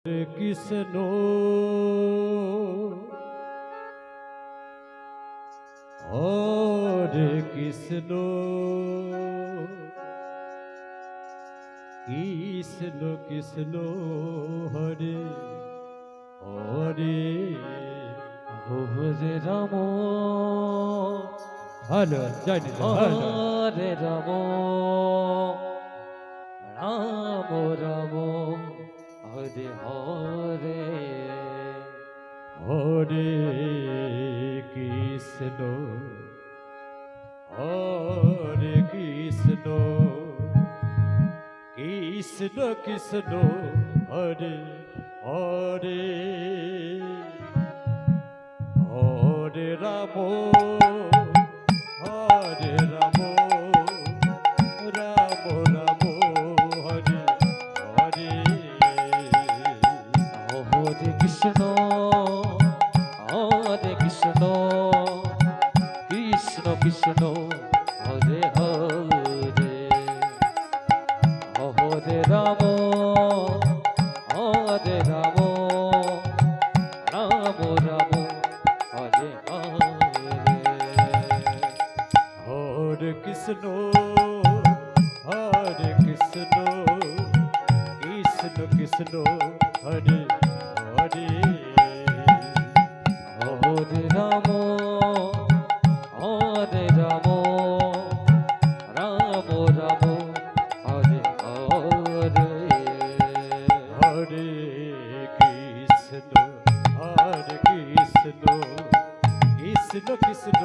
Krishna Hare Krishna Krishna Krishna Hare Hare Hare Ram hello Joy hello Hare Ram Ram Ram Hare Hare Hare Krishna Hare Krishna Krishna Krishna Hare Hare Hare Ram Hare Ram Ram Ram Hare Hare Hare Krishna Krishna Krishna Hare Hare Hare Ram Ram Ram Hare Hare Hare Krishna Hare Krishna Krishna Krishna Hare Hare Hare Ram Ram Ram Hare Hare Hare Krishna Krishna Krishna